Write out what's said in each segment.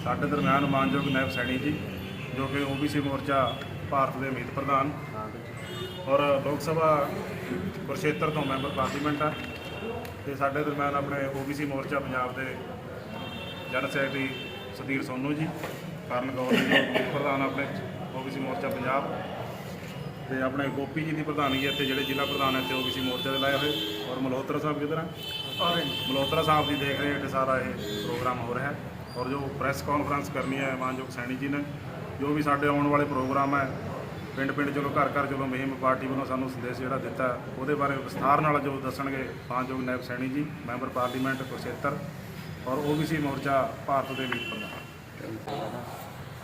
ਸਾਡੇ ਦਰਮਿਆਨ ਮਾਨਯੋਗ ਨਾਇਬ ਸੈਣੀ ਜੀ ਜੋ ਕਿ OBC ਮੋਰਚਾ ਭਾਰਤ ਦੇ ਮੀਤ ਪ੍ਰਧਾਨ ਔਰ ਲੋਕ ਸਭਾ ਕੁਰਸ਼ੇਤਰ ਤੋਂ ਮੈਂਬਰ ਪਾਰਲੀਮੈਂਟ ਆ ਤੇ ਸਾਡੇ ਦਰਮਿਆਨ ਆਪਣੇ OBC ਮੋਰਚਾ ਪੰਜਾਬ ਦੇ ਜਨਰਲ ਸੈਕਟਰੀ ਸੁਧੀਰ ਸੋਨੂ ਜੀ, ਕਰਨ ਗੌਰ ਜੀ ਮੀਤ ਪ੍ਰਧਾਨ ਆਪਣੇ OBC ਮੋਰਚਾ ਪੰਜਾਬ ਤੇ ਆਪਣੇ ਗੋਪੀ ਜੀ ਦੀ ਪ੍ਰਧਾਨਗੀ ਇੱਥੇ ਜਿਹੜੇ ਜ਼ਿਲ੍ਹਾ ਪ੍ਰਧਾਨ ਇੱਥੇ OBC ਮੋਰਚਾ ਦੇ ਲਾਏ ਹੋਏ ਔਰ ਮਲਹੋਤਰਾ ਸਾਹਿਬ ਕਿਧਰ ਹੈ ਮਲਹੋਤਰਾ ਸਾਹਿਬ ਦੀ ਦੇਖ ਰਹੇ ਹੇਠ ਸਾਰਾ ਇਹ ਪ੍ਰੋਗਰਾਮ ਹੋ ਰਿਹਾ ਹੈ। और जो प्रेस कॉन्फ्रेंस करनी है मानयोग सैनी जी ने जो भी साढ़े आने वाले प्रोग्राम है पिंड पिंड चलो घर घर चलो मुहिम पार्टी वालों सानू संदेश जोड़ा दिता वो बारे विस्तार नाल जो दसणगे मानयोग नायब सैनी जी मैंबर पार्लीमेंट कुरशेतर और OBC मोर्चा भारत के मीत प्रधान।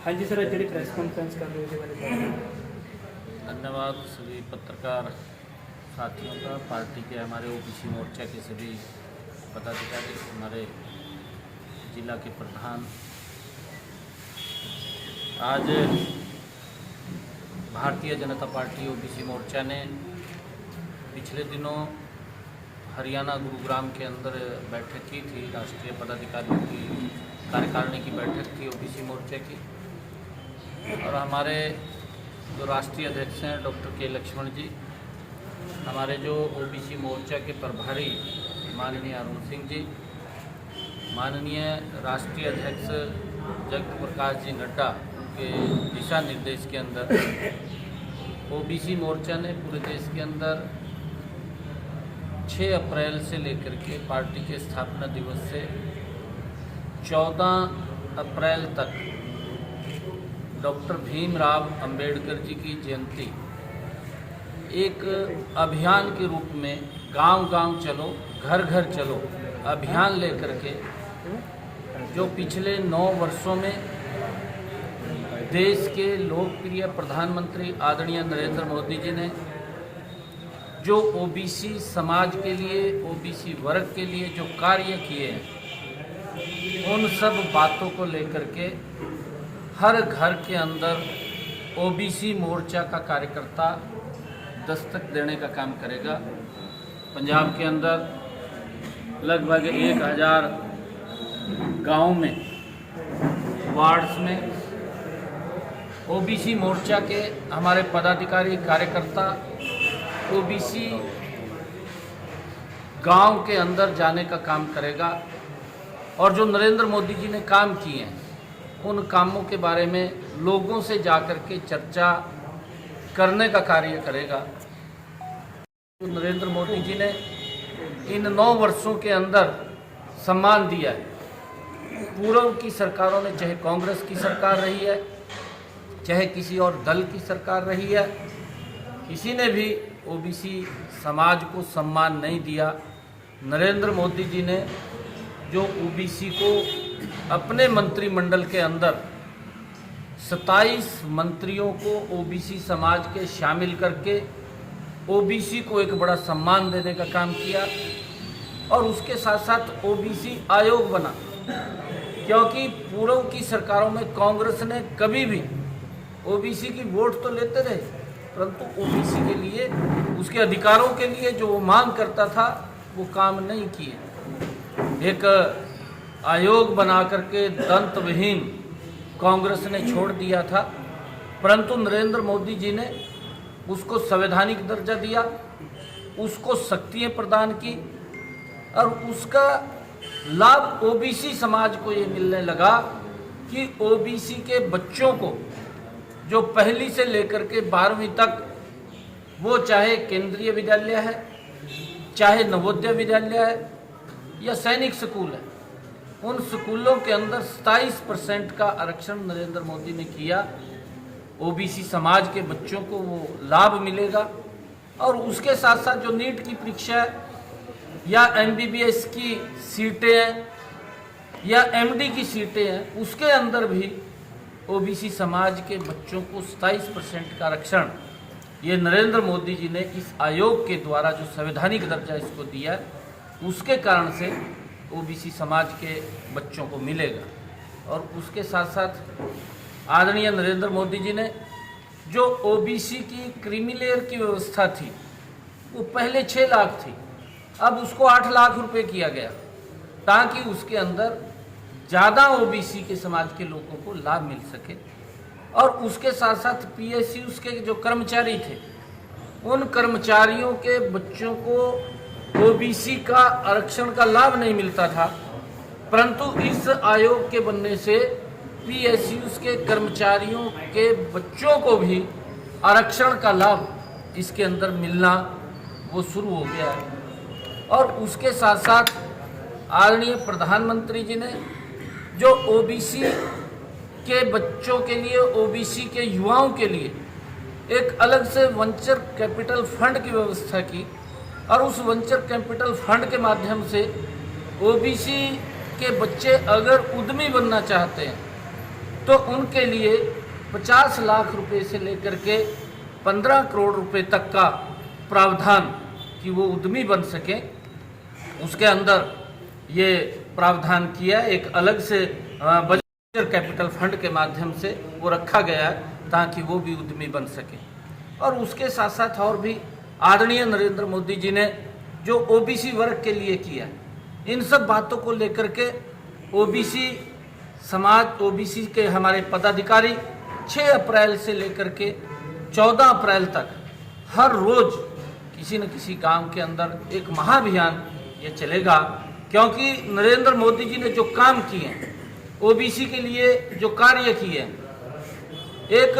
हाँ जी सर, जी प्रेस कॉन्फ्रेंस कर रहे थे। धन्यवाद सभी पत्रकार साथियों का, पार्टी के हमारे OBC मोर्चा के सभी पदाधिकारी, हमारे जिला के प्रधान। आज भारतीय जनता पार्टी OBC मोर्चा ने पिछले दिनों हरियाणा गुरुग्राम के अंदर बैठक की थी, राष्ट्रीय पदाधिकारियों की कार्यकारिणी की बैठक थी OBC मोर्चा की। और हमारे जो राष्ट्रीय अध्यक्ष हैं डॉक्टर के लक्ष्मण जी, हमारे जो OBC मोर्चा के प्रभारी माननीय अरुण सिंह जी, माननीय राष्ट्रीय अध्यक्ष जगत प्रकाश जी नड्डा के दिशा निर्देश के अंदर OBC मोर्चा ने पूरे देश के अंदर 6 अप्रैल से लेकर के पार्टी के स्थापना दिवस से 14 अप्रैल तक डॉक्टर भीमराव अंबेडकर जी की जयंती एक अभियान के रूप में गांव गांव चलो घर घर चलो अभियान लेकर के जो पिछले 9 वर्षों में देश के लोकप्रिय प्रधानमंत्री आदरणीय नरेंद्र मोदी जी ने जो OBC समाज के लिए, OBC वर्ग के लिए जो कार्य किए हैं, उन सब बातों को लेकर के हर घर के अंदर OBC मोर्चा का कार्यकर्ता दस्तक देने का काम करेगा। पंजाब के अंदर लगभग 1000 गाँव में, वार्ड्स में OBC मोर्चा के हमारे पदाधिकारी कार्यकर्ता OBC गांव के अंदर जाने का काम करेगा और जो नरेंद्र मोदी जी ने काम किए हैं उन कामों के बारे में लोगों से जाकर के चर्चा करने का कार्य करेगा। जो नरेंद्र मोदी जी ने इन 9 वर्षों के अंदर सम्मान दिया है, पूर्व की सरकारों ने, चाहे कांग्रेस की सरकार रही है, चाहे किसी और दल की सरकार रही है, किसी ने भी OBC समाज को सम्मान नहीं दिया। नरेंद्र मोदी जी ने जो OBC को अपने मंत्रिमंडल के अंदर 27 मंत्रियों को OBC समाज के शामिल करके OBC को एक बड़ा सम्मान देने का काम किया और उसके साथ साथ OBC आयोग बना, क्योंकि पूर्व की सरकारों में कांग्रेस ने कभी भी OBC की वोट तो लेते रहे परंतु OBC के लिए, उसके अधिकारों के लिए जो वो मांग करता था वो काम नहीं किए। एक आयोग बना करके दंतविहीन कांग्रेस ने छोड़ दिया था, परंतु नरेंद्र मोदी जी ने उसको संवैधानिक दर्जा दिया, उसको शक्तियाँ प्रदान की और उसका लाभ OBC समाज को ये मिलने लगा कि OBC के बच्चों को जो पहली से लेकर के 12वीं तक, वो चाहे केंद्रीय विद्यालय है, चाहे नवोदय विद्यालय है या सैनिक स्कूल है, उन स्कूलों के अंदर 27% का आरक्षण नरेंद्र मोदी ने किया। OBC समाज के बच्चों को वो लाभ मिलेगा और उसके साथ साथ जो नीट की परीक्षा है या MBBS की सीटें हैं या MD की सीटें हैं, उसके अंदर भी OBC समाज के बच्चों को 27% का आरक्षण ये नरेंद्र मोदी जी ने इस आयोग के द्वारा जो संवैधानिक दर्जा इसको दिया है, उसके कारण से OBC समाज के बच्चों को मिलेगा। और उसके साथ साथ आदरणीय नरेंद्र मोदी जी ने जो OBC की क्रीमी लेयर की व्यवस्था थी वो पहले 6 लाख थी, अब उसको 8 लाख रुपए किया गया ताकि उसके अंदर ज़्यादा ओबीसी के समाज के लोगों को लाभ मिल सके। और उसके साथ साथ पीएसयूज़ के जो कर्मचारी थे, उन कर्मचारियों के बच्चों को ओबीसी का आरक्षण का लाभ नहीं मिलता था, परंतु इस आयोग के बनने से पीएसयूज़ के कर्मचारियों के बच्चों को भी आरक्षण का लाभ इसके अंदर मिलना वो शुरू हो गया है। और उसके साथ साथ आदरणीय प्रधानमंत्री जी ने जो ओबीसी के बच्चों के लिए, ओबीसी के युवाओं के लिए एक अलग से वेंचर कैपिटल फंड की व्यवस्था की, और उस वेंचर कैपिटल फंड के माध्यम से ओबीसी के बच्चे अगर उद्यमी बनना चाहते हैं तो उनके लिए 50 लाख रुपए से लेकर के 15 करोड़ रुपए तक का प्रावधान कि वो उद्यमी बन सकें, उसके अंदर ये प्रावधान किया। एक अलग से वेंचर कैपिटल फंड के माध्यम से वो रखा गया है ताकि वो भी उद्यमी बन सके। और उसके साथ साथ और भी आदरणीय नरेंद्र मोदी जी ने जो ओबीसी वर्ग के लिए किया, इन सब बातों को लेकर के ओबीसी समाज, ओबीसी के हमारे पदाधिकारी 6 अप्रैल से लेकर के 14 अप्रैल तक हर रोज किसी न किसी गांव के अंदर एक महाअभियान ये चलेगा, क्योंकि नरेंद्र मोदी जी ने जो काम किए हैं, ओबीसी के लिए जो कार्य किए हैं एक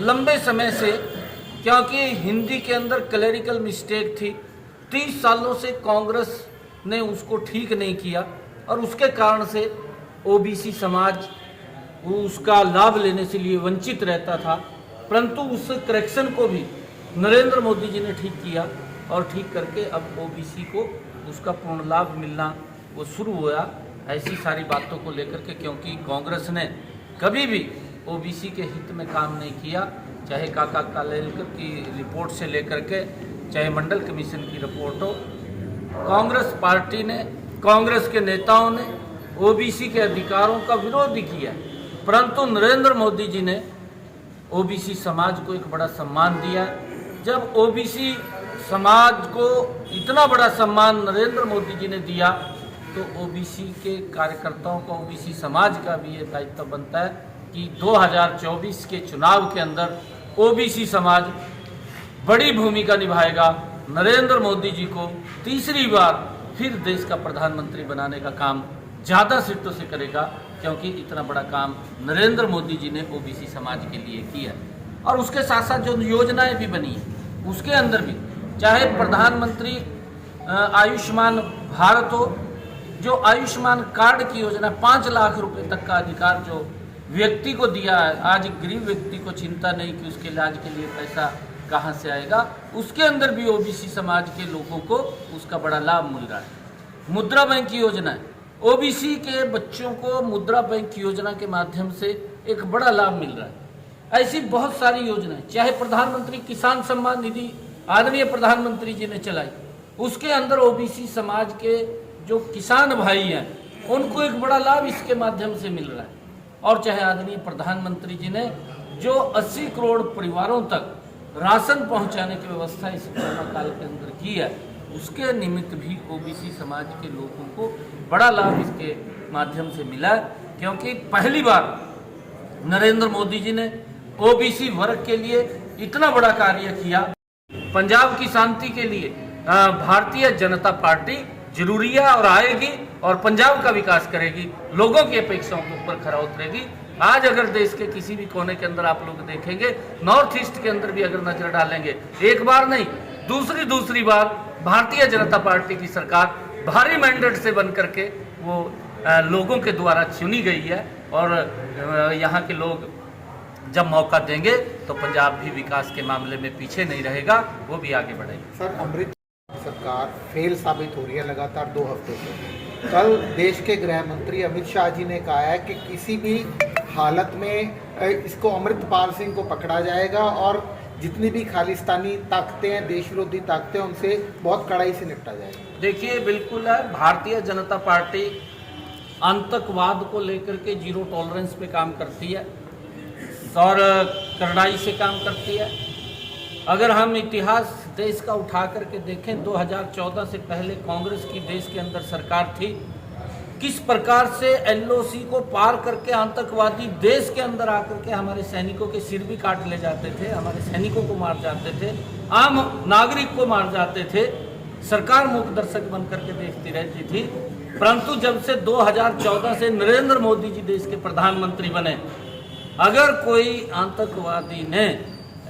लंबे समय से, क्योंकि हिंदी के अंदर क्लेरिकल मिस्टेक थी, 30 सालों से कांग्रेस ने उसको ठीक नहीं किया और उसके कारण से ओबीसी समाज उसका लाभ लेने से लिए वंचित रहता था। परंतु उस करेक्शन को भी नरेंद्र मोदी जी ने ठीक किया और ठीक करके अब ओबीसी को उसका पूर्ण लाभ मिलना वो शुरू हुआ। ऐसी सारी बातों को लेकर के, क्योंकि कांग्रेस ने कभी भी ओबीसी के हित में काम नहीं किया, चाहे काका कालेलकर की रिपोर्ट से लेकर के चाहे मंडल कमीशन की रिपोर्ट हो, कांग्रेस पार्टी ने, कांग्रेस के नेताओं ने ओबीसी के अधिकारों का विरोध भी किया। परंतु नरेंद्र मोदी जी ने ओबीसी समाज को एक बड़ा सम्मान दिया। जब ओबीसी समाज को इतना बड़ा सम्मान नरेंद्र मोदी जी ने दिया तो ओबीसी के कार्यकर्ताओं का, ओबीसी समाज का भी ये दायित्व बनता है कि 2024 के चुनाव के अंदर ओबीसी समाज बड़ी भूमिका निभाएगा। नरेंद्र मोदी जी को तीसरी बार फिर देश का प्रधानमंत्री बनाने का काम ज़्यादा सीटों से करेगा, क्योंकि इतना बड़ा काम नरेंद्र मोदी जी ने ओबीसी समाज के लिए किया। और उसके साथ साथ जो योजनाएं भी बनी हैं उसके अंदर भी, चाहे प्रधानमंत्री आयुष्मान भारत हो, जो आयुष्मान कार्ड की योजना 5 लाख रुपए तक का अधिकार जो व्यक्ति को दिया है, आज गरीब व्यक्ति को चिंता नहीं कि उसके इलाज के लिए पैसा कहाँ से आएगा, उसके अंदर भी ओबीसी समाज के लोगों को उसका बड़ा लाभ मिल रहा है। मुद्रा बैंक की योजना है, ओबीसी के बच्चों को मुद्रा बैंक योजना के माध्यम से एक बड़ा लाभ मिल रहा है। ऐसी बहुत सारी योजनाएं, चाहे प्रधानमंत्री किसान सम्मान निधि आदरणीय प्रधानमंत्री जी ने चलाई, उसके अंदर ओबीसी समाज के जो किसान भाई हैं उनको एक बड़ा लाभ इसके माध्यम से मिल रहा है। और चाहे आदरणीय प्रधानमंत्री जी ने जो 80 करोड़ परिवारों तक राशन पहुंचाने की व्यवस्था इस कोरोना काल के अंदर की है, उसके निमित्त भी ओबीसी समाज के लोगों को बड़ा लाभ इसके माध्यम से मिला, क्योंकि पहली बार नरेंद्र मोदी जी ने ओबीसी वर्ग के लिए इतना बड़ा कार्य किया। पंजाब की शांति के लिए भारतीय जनता पार्टी जरूरी है और आएगी और पंजाब का विकास करेगी, लोगों की अपेक्षाओं के ऊपर खरा उतरेगी। आज अगर देश के किसी भी कोने के अंदर आप लोग देखेंगे, नॉर्थ ईस्ट के अंदर भी अगर नजर डालेंगे, एक बार नहीं दूसरी बार भारतीय जनता पार्टी की सरकार भारी मैंडेट से बन करके वो लोगों के द्वारा चुनी गई है। और यहाँ के लोग जब मौका देंगे तो पंजाब भी विकास के मामले में पीछे नहीं रहेगा, वो भी आगे बढ़ेगा। सर, अमृत सरकार फेल साबित हो रही है लगातार 2 हफ्ते से। कल देश के गृह मंत्री अमित शाह जी ने कहा है कि किसी भी हालत में इसको अमृतपाल सिंह को पकड़ा जाएगा और जितनी भी खालिस्तानी ताकतें हैं, देश विरोधी ताकतें, उनसे बहुत कड़ाई से निपटा जाएगा। देखिए, बिल्कुल है, भारतीय जनता पार्टी आतंकवाद को लेकर के जीरो टॉलरेंस पे काम करती है और कड़ाई से काम करती है। अगर हम इतिहास देश का उठा करके देखें, 2014 से पहले कांग्रेस की देश के अंदर सरकार थी, किस प्रकार से एलओसी को पार करके आतंकवादी देश के अंदर आकर के हमारे सैनिकों के सिर भी काट ले जाते थे, हमारे सैनिकों को मार जाते थे, आम नागरिक को मार जाते थे। सरकार मूक दर्शक बन करके देखती रहती थी। परंतु जब से 2014 से नरेंद्र मोदी जी देश के प्रधानमंत्री बने, अगर कोई आतंकवादी ने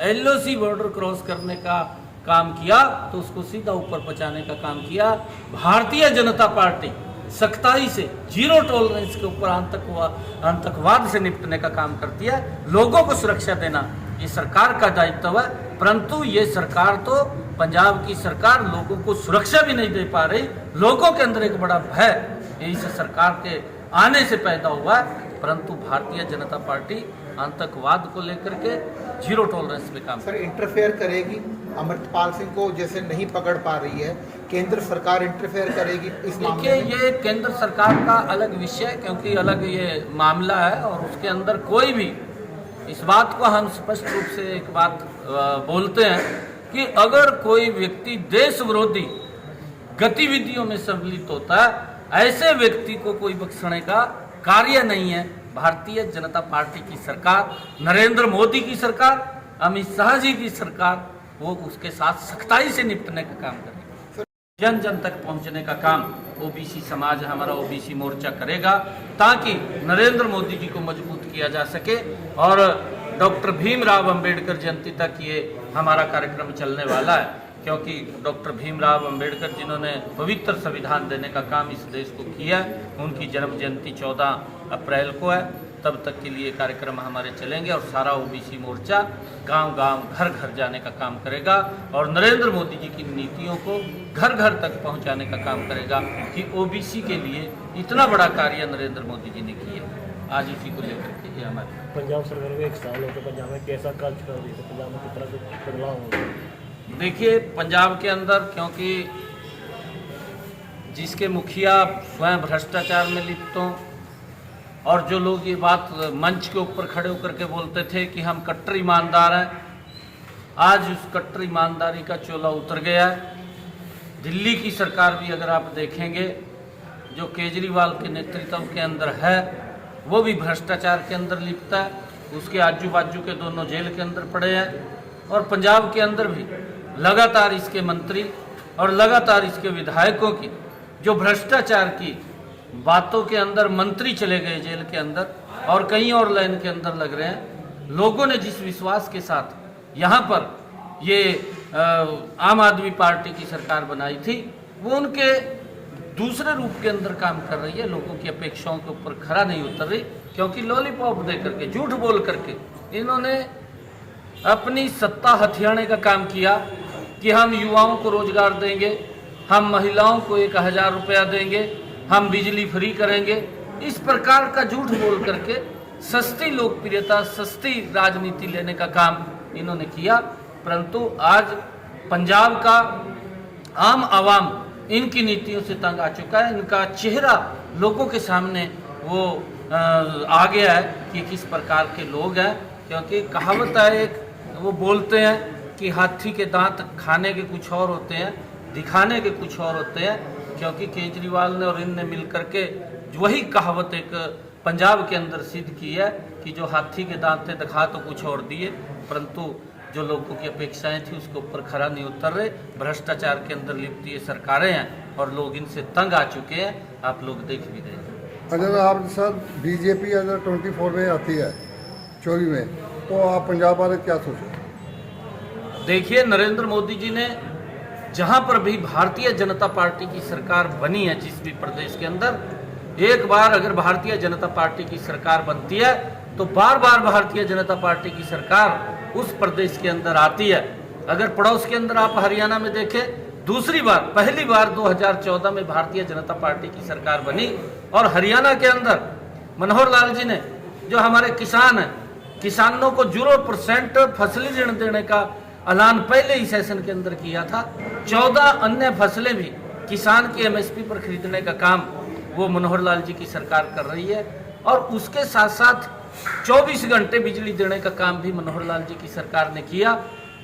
एलओसी बॉर्डर क्रॉस करने का काम किया तो उसको सीधा ऊपर पहुंचाने का काम किया। भारतीय जनता पार्टी सख्ताई से जीरो टॉलरेंस के ऊपर आतंकवाद से निपटने का काम करती है। लोगों को सुरक्षा देना ये सरकार का दायित्व है, परंतु ये सरकार तो पंजाब की सरकार लोगों को सुरक्षा भी नहीं दे पा रही। लोगों के अंदर एक बड़ा भय इस सरकार के आने से पैदा हुआ है। परंतु भारतीय जनता पार्टी आतंकवाद को लेकर के जीरो टॉलरेंस पे काम सर इंटरफेयर करेगी? अमृतपाल सिंह को जैसे नहीं पकड़ पा रही है, केंद्र सरकार इंटरफेयर करेगी इस मामले में? देखिए, ये केंद्र सरकार का अलग विषय है, क्योंकि अलग ये मामला है और उसके अंदर कोई भी इस बात को हम स्पष्ट रूप से एक बात बोलते हैं कि अगर कोई व्यक्ति देश विरोधी गतिविधियों में सम्मिलित होता है, ऐसे व्यक्ति को कोई बख्शने का कार्य नहीं है। भारतीय जनता पार्टी की सरकार, नरेंद्र मोदी की सरकार, अमित शाह जी की सरकार, वो उसके साथ सख्ताई से निपटने का काम करेगी। जन जन तक पहुंचने का काम ओबीसी समाज, हमारा ओबीसी मोर्चा करेगा, ताकि नरेंद्र मोदी जी को मजबूत किया जा सके। और डॉक्टर भीमराव अंबेडकर जयंती तक ये हमारा कार्यक्रम चलने वाला है, क्योंकि डॉक्टर भीमराव अंबेडकर जिन्होंने पवित्र संविधान देने का काम इस देश को किया, उनकी जन्म जयंती 14 अप्रैल को है। तब तक के लिए कार्यक्रम हमारे चलेंगे और सारा ओबीसी मोर्चा गांव-गांव, घर-घर जाने का काम करेगा और नरेंद्र मोदी जी की नीतियों को घर-घर तक पहुंचाने का काम करेगा कि ओबीसी के लिए इतना बड़ा कार्य नरेंद्र मोदी जी ने किया। आज इसी को लेकर के ये हमारे पंजाब सरकार को 1 साल हो गया, पंजाब में कैसा कार्य कर रही है, पंजाब में कितना कुछ बदलाव होगा? देखिए, पंजाब के अंदर क्योंकि जिसके मुखिया स्वयं भ्रष्टाचार में लिप्त हों और जो लोग ये बात मंच के ऊपर खड़े होकर के बोलते थे कि हम कट्टर ईमानदार हैं, आज उस कट्टर ईमानदारी का चोला उतर गया है। दिल्ली की सरकार भी अगर आप देखेंगे, जो केजरीवाल के नेतृत्व के अंदर है, वो भी भ्रष्टाचार के अंदर लिप्त है। उसके आजू बाजू के दोनों जेल के अंदर पड़े हैं। और पंजाब के अंदर भी लगातार इसके मंत्री और लगातार इसके विधायकों की जो भ्रष्टाचार की बातों के अंदर मंत्री चले गए जेल के अंदर और कहीं और लाइन के अंदर लग रहे हैं। लोगों ने जिस विश्वास के साथ यहाँ पर ये आम आदमी पार्टी की सरकार बनाई थी, वो उनके दूसरे रूप के अंदर काम कर रही है। लोगों की अपेक्षाओं के ऊपर खरा नहीं उतर रही, क्योंकि लॉलीपॉप दे करके, झूठ बोल करके इन्होंने अपनी सत्ता हथियाने का काम किया कि हम युवाओं को रोजगार देंगे, हम महिलाओं को 1000 रुपया देंगे, हम बिजली फ्री करेंगे। इस प्रकार का झूठ बोल करके सस्ती लोकप्रियता, सस्ती राजनीति लेने का काम इन्होंने किया। परंतु आज पंजाब का आम आवाम इनकी नीतियों से तंग आ चुका है। इनका चेहरा लोगों के सामने वो आ गया है कि किस प्रकार के लोग हैं। क्योंकि कहावत है एक, वो बोलते हैं कि हाथी के दांत खाने के कुछ और होते हैं, दिखाने के कुछ और होते हैं। क्योंकि केजरीवाल ने और इनने मिल करके वही कहावत एक पंजाब के अंदर सिद्ध की है कि जो हाथी के दांत थे दिखा तो कुछ और दिए, परंतु जो लोगों की अपेक्षाएं थी उसके ऊपर खरा नहीं उतर रहे। भ्रष्टाचार के अंदर लिप्त ये सरकारें हैं और लोग इनसे तंग आ चुके हैं। आप लोग देख भी रहे हैं। अगर आप सर बीजेपी अगर 24 में आती है, 24 में, तो आप पंजाब वाले क्या सोचें? देखिए, नरेंद्र मोदी जी ने जहां पर भी भारतीय जनता पार्टी की सरकार बनी है, जिस भी प्रदेश के अंदर, एक बार अगर भारतीय जनता पार्टी की सरकार बनती है तो बार बार भारतीय जनता पार्टी की सरकार उस प्रदेश के अंदर आती है। अगर पड़ोस के अंदर आप हरियाणा में देखें, दूसरी बार, पहली बार 2014 में भारतीय जनता पार्टी की सरकार बनी और हरियाणा के अंदर मनोहर लाल जी ने, जो हमारे किसान हैं, किसानों को 0% फसली ऋण देने का ऐलान पहले ही सेशन के अंदर किया था। 14 अन्य फसलें भी किसान की एमएसपी पर खरीदने का काम वो मनोहर लाल जी की सरकार कर रही है। और उसके साथ साथ 24 घंटे बिजली देने का काम भी मनोहर लाल जी की सरकार ने किया।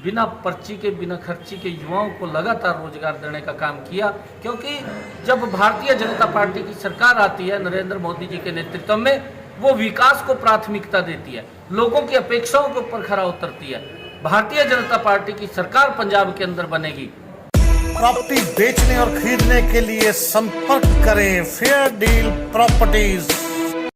बिना पर्ची के बिना खर्ची के युवाओं को लगातार रोजगार देने का काम किया। क्योंकि जब भारतीय जनता पार्टी की सरकार आती है नरेंद्र मोदी जी के नेतृत्व में, वो विकास को प्राथमिकता देती है, लोगों की अपेक्षाओं के ऊपर खरा उतरती है। भारतीय जनता पार्टी की सरकार पंजाब के अंदर बनेगी। प्रॉपर्टी बेचने और खरीदने के लिए संपर्क करें फेयर डील प्रॉपर्टीज।